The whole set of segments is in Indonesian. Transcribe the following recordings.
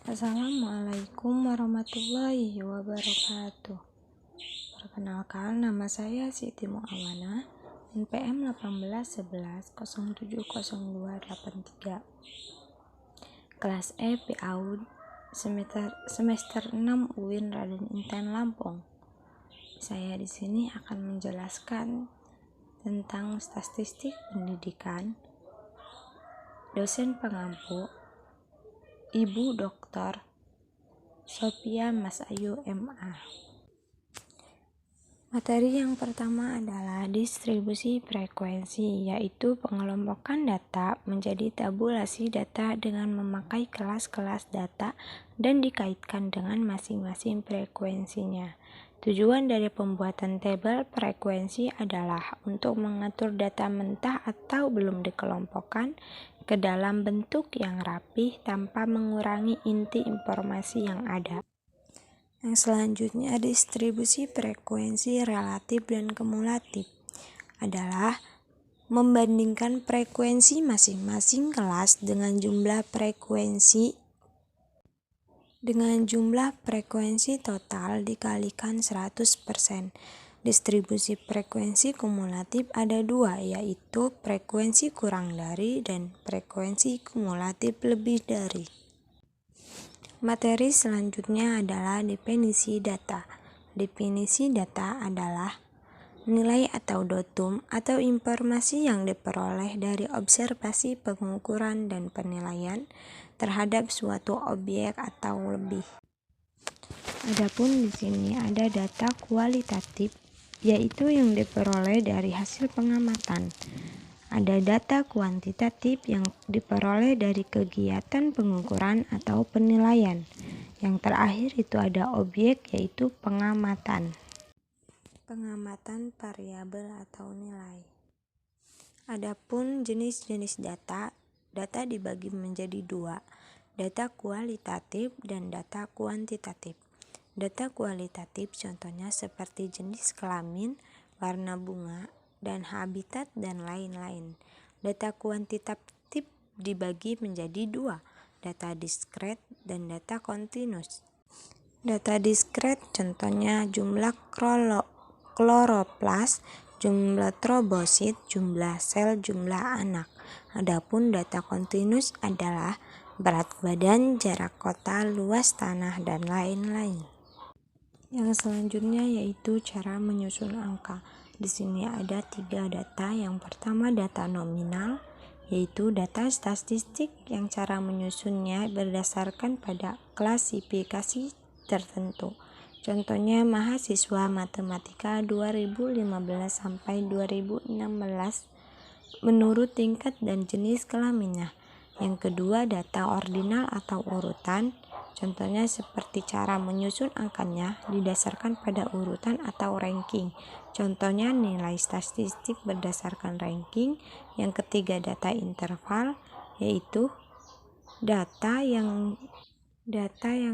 Assalamualaikum warahmatullahi wabarakatuh. Perkenalkan, nama saya Siti Muawana, NPM 1811070283, kelas E PAUD semester 6 UIN Raden Intan Lampung. Saya di sini akan menjelaskan tentang statistik pendidikan. Dosen pengampu Ibu Dr. Sophia Mas Ayu MA. Materi yang pertama adalah distribusi frekuensi, yaitu pengelompokan data menjadi tabulasi data dengan memakai kelas-kelas data dan dikaitkan dengan masing-masing frekuensinya. Tujuan dari pembuatan tabel frekuensi adalah untuk mengatur data mentah atau belum dikelompokkan ke dalam bentuk yang rapih tanpa mengurangi inti informasi yang ada. Yang selanjutnya, distribusi frekuensi relatif dan kumulatif adalah membandingkan frekuensi masing-masing kelas dengan jumlah frekuensi total dikalikan 100%. Distribusi frekuensi kumulatif ada dua, yaitu frekuensi kurang dari dan frekuensi kumulatif lebih dari. Materi selanjutnya adalah definisi data. Definisi data adalah nilai atau datum atau informasi yang diperoleh dari observasi, pengukuran, dan penilaian terhadap suatu objek atau lebih. Adapun di sini ada data kualitatif, yaitu yang diperoleh dari hasil pengamatan. Ada data kuantitatif yang diperoleh dari kegiatan pengukuran atau penilaian. Yang terakhir itu ada objek, yaitu pengamatan. Pengamatan variabel atau nilai. Adapun jenis-jenis data dibagi menjadi dua, data kualitatif dan data kuantitatif. Data kualitatif contohnya seperti jenis kelamin, warna bunga, dan habitat, dan lain-lain. Data kuantitatif dibagi menjadi dua, data diskret dan data kontinus. Data diskret contohnya jumlah kloroplas, jumlah trobosit, jumlah sel, jumlah anak. Adapun data kontinus adalah berat badan, jarak kota, luas tanah, dan lain-lain. Yang selanjutnya yaitu cara menyusun angka. Di sini ada 3 data. Yang pertama data nominal, yaitu data statistik yang cara menyusunnya berdasarkan pada klasifikasi tertentu. Contohnya mahasiswa matematika 2015 sampai 2016 menurut tingkat dan jenis kelaminnya. Yang kedua data ordinal atau urutan. Contohnya seperti cara menyusun angkanya didasarkan pada urutan atau ranking. Contohnya nilai statistik berdasarkan ranking. Yang ketiga data interval, yaitu data yang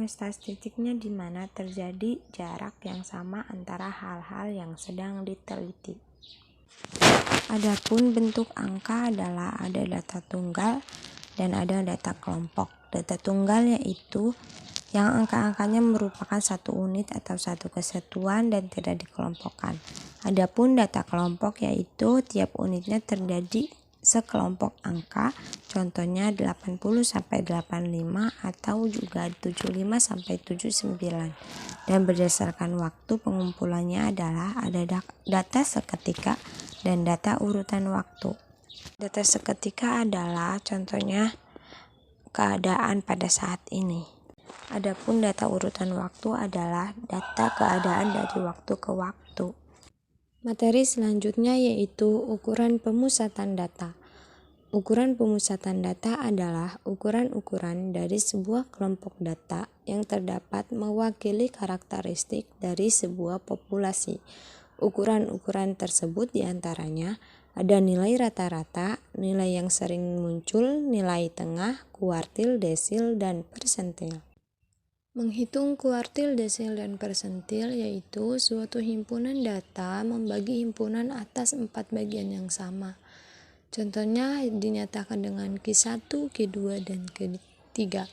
statistiknya di mana terjadi jarak yang sama antara hal-hal yang sedang diteliti. Adapun bentuk angka adalah ada data tunggal dan ada data kelompok. Data tunggal yaitu yang angka-angkanya merupakan satu unit atau satu kesatuan dan tidak dikelompokkan. Adapun data kelompok yaitu tiap unitnya terjadi sekelompok angka, contohnya 80 sampai 85 atau juga 75 sampai 79. Dan berdasarkan waktu pengumpulannya adalah ada data seketika dan data urutan waktu. Data seketika adalah contohnya keadaan pada saat ini. Adapun data urutan waktu adalah data keadaan dari waktu ke waktu. Materi selanjutnya yaitu ukuran pemusatan data. Ukuran pemusatan data adalah ukuran-ukuran dari sebuah kelompok data yang terdapat mewakili karakteristik dari sebuah populasi. Ukuran-ukuran tersebut diantaranya ada nilai rata-rata, nilai yang sering muncul, nilai tengah, kuartil, desil, dan persentil. Menghitung kuartil, desil, dan persentil yaitu suatu himpunan data membagi himpunan atas 4 bagian yang sama. Contohnya dinyatakan dengan Q1, Q2, dan Q3.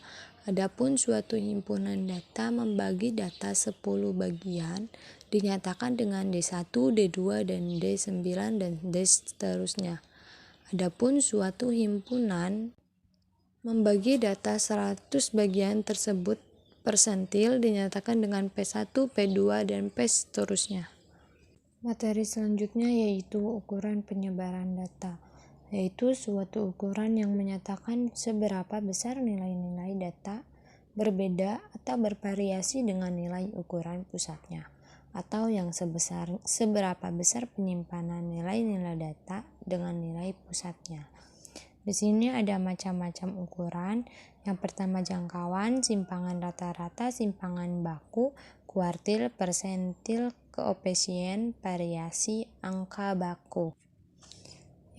Adapun suatu himpunan data membagi data 10 bagian dinyatakan dengan D1, D2, dan D9 dan D seterusnya. Adapun suatu himpunan membagi data 100 bagian tersebut persentil dinyatakan dengan P1, P2, dan P seterusnya. Materi selanjutnya yaitu ukuran penyebaran data, yaitu suatu ukuran yang menyatakan seberapa besar nilai-nilai data berbeda atau bervariasi dengan nilai ukuran pusatnya, atau yang seberapa besar penyimpanan nilai-nilai data dengan nilai pusatnya. Di sini ada macam-macam ukuran. Yang pertama jangkauan, simpangan rata-rata, simpangan baku, kuartil, persentil, koefisien, variasi, angka baku.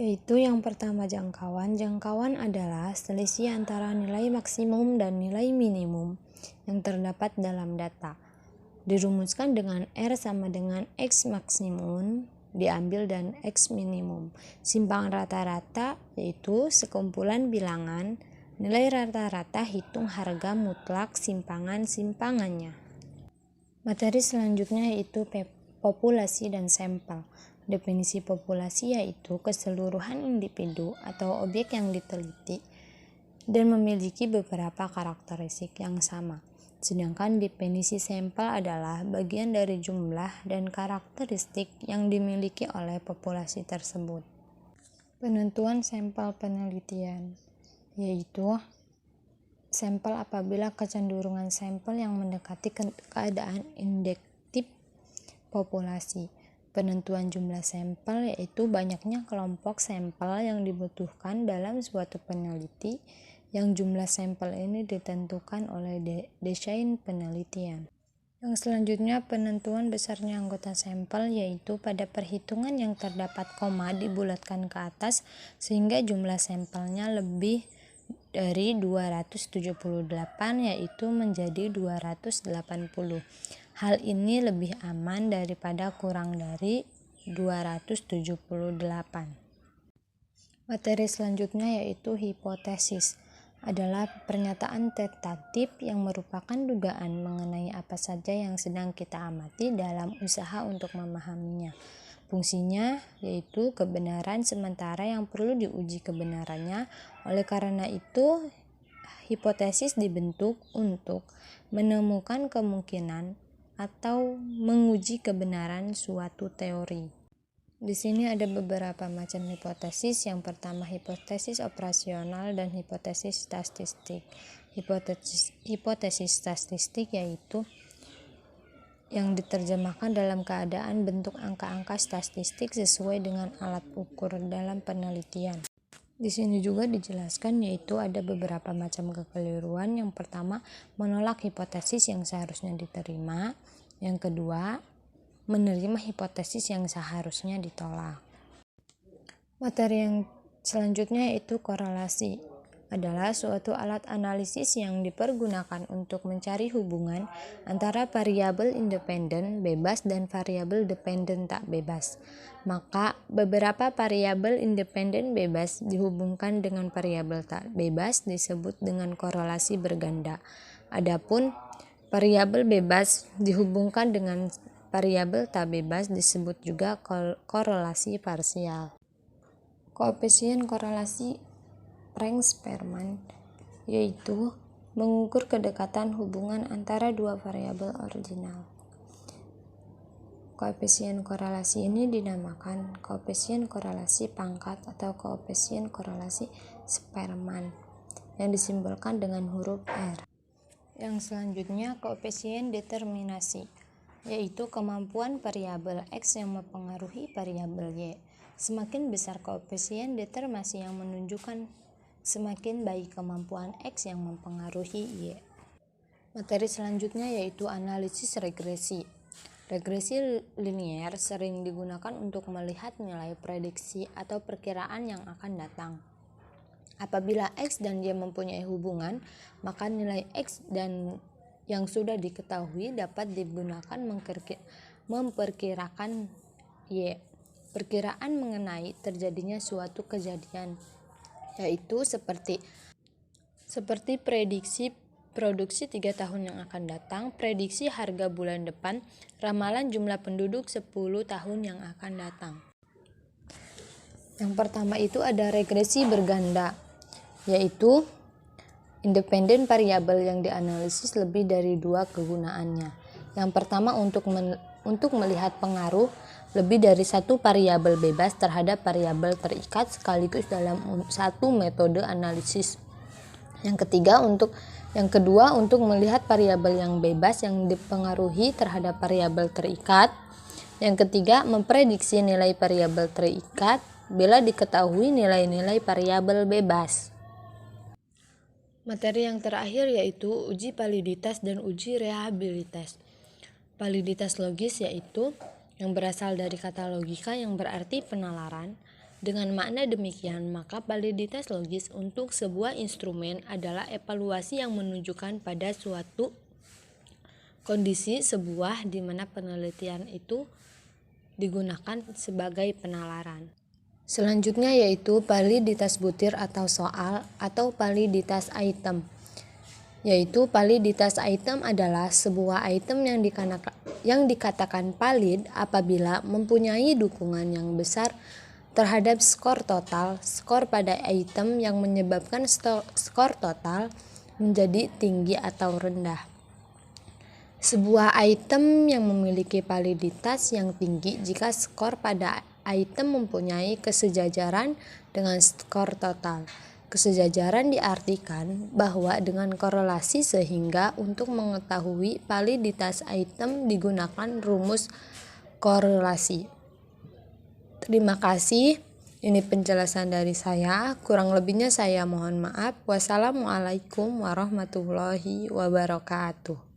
Yaitu yang pertama jangkauan. Jangkauan adalah selisih antara nilai maksimum dan nilai minimum yang terdapat dalam data. Dirumuskan dengan R sama dengan X maksimum diambil dan X minimum. Simpangan rata-rata yaitu sekumpulan bilangan. Nilai rata-rata hitung harga mutlak simpangan-simpangannya. Materi selanjutnya yaitu populasi dan sampel. Definisi populasi yaitu keseluruhan individu atau objek yang diteliti dan memiliki beberapa karakteristik yang sama. Sedangkan definisi sampel adalah bagian dari jumlah dan karakteristik yang dimiliki oleh populasi tersebut. Penentuan sampel penelitian yaitu sampel apabila kecenderungan sampel yang mendekati keadaan induktif populasi. Penentuan jumlah sampel yaitu banyaknya kelompok sampel yang dibutuhkan dalam suatu peneliti, yang jumlah sampel ini ditentukan oleh desain penelitian. Yang selanjutnya penentuan besarnya anggota sampel yaitu pada perhitungan yang terdapat koma dibulatkan ke atas sehingga jumlah sampelnya lebih dari 278 yaitu menjadi 280. Hal ini lebih aman daripada kurang dari 278. Materi selanjutnya yaitu hipotesis. Adalah pernyataan tentatif yang merupakan dugaan mengenai apa saja yang sedang kita amati dalam usaha untuk memahaminya. Fungsinya yaitu kebenaran sementara yang perlu diuji kebenarannya. Oleh karena itu, hipotesis dibentuk untuk menemukan kemungkinan atau menguji kebenaran suatu teori. Di sini ada beberapa macam hipotesis. Yang pertama hipotesis operasional dan hipotesis statistik. Hipotesis statistik yaitu yang diterjemahkan dalam keadaan bentuk angka-angka statistik sesuai dengan alat ukur dalam penelitian. Di sini juga dijelaskan yaitu ada beberapa macam kekeliruan. Yang pertama, menolak hipotesis yang seharusnya diterima. Yang kedua, menerima hipotesis yang seharusnya ditolak. Materi yang selanjutnya yaitu korelasi. Adalah suatu alat analisis yang dipergunakan untuk mencari hubungan antara variabel independen bebas dan variabel dependen tak bebas. Maka beberapa variabel independen bebas dihubungkan dengan variabel tak bebas disebut dengan korelasi berganda. Adapun variabel bebas dihubungkan dengan variabel tak bebas disebut juga korelasi parsial. Koefisien korelasi Frank-Spearman yaitu mengukur kedekatan hubungan antara dua variabel ordinal. Koefisien korelasi ini dinamakan koefisien korelasi pangkat atau koefisien korelasi Spearman yang disimbolkan dengan huruf R. Yang selanjutnya koefisien determinasi yaitu kemampuan variabel X yang mempengaruhi variabel Y. Semakin besar koefisien determinasi yang menunjukkan semakin baik kemampuan X yang mempengaruhi Y. Materi selanjutnya yaitu analisis regresi. Regresi linier sering digunakan untuk melihat nilai prediksi atau perkiraan yang akan datang. Apabila X dan Y mempunyai hubungan, maka nilai X dan yang sudah diketahui dapat digunakan memperkirakan Y. Perkiraan mengenai terjadinya suatu kejadian, yaitu seperti prediksi produksi 3 tahun yang akan datang, prediksi harga bulan depan, ramalan jumlah penduduk 10 tahun yang akan datang. Yang pertama itu ada regresi berganda, yaitu independen variabel yang dianalisis lebih dari 2 kegunaannya. Yang pertama untuk melihat pengaruh lebih dari 1 variabel bebas terhadap variabel terikat sekaligus dalam satu metode analisis. Yang kedua untuk melihat variabel yang bebas yang dipengaruhi terhadap variabel terikat. Yang ketiga, memprediksi nilai variabel terikat bila diketahui nilai-nilai variabel bebas. Materi yang terakhir yaitu uji validitas dan uji reliabilitas. Validitas logis yaitu yang berasal dari kata logika yang berarti penalaran. Dengan makna demikian, maka validitas logis untuk sebuah instrumen adalah evaluasi yang menunjukkan pada suatu kondisi sebuah di mana penelitian itu digunakan sebagai penalaran. Selanjutnya yaitu validitas butir atau soal atau validitas item. Yaitu validitas item adalah sebuah item yang dikatakan valid apabila mempunyai dukungan yang besar terhadap skor total. Skor pada item yang menyebabkan skor total menjadi tinggi atau rendah. Sebuah item yang memiliki validitas yang tinggi jika skor pada item mempunyai kesejajaran dengan skor total. Kesejajaran diartikan bahwa dengan korelasi sehingga untuk mengetahui validitas item digunakan rumus korelasi. Terima kasih. Ini penjelasan dari saya. Kurang lebihnya saya mohon maaf. Wassalamualaikum warahmatullahi wabarakatuh.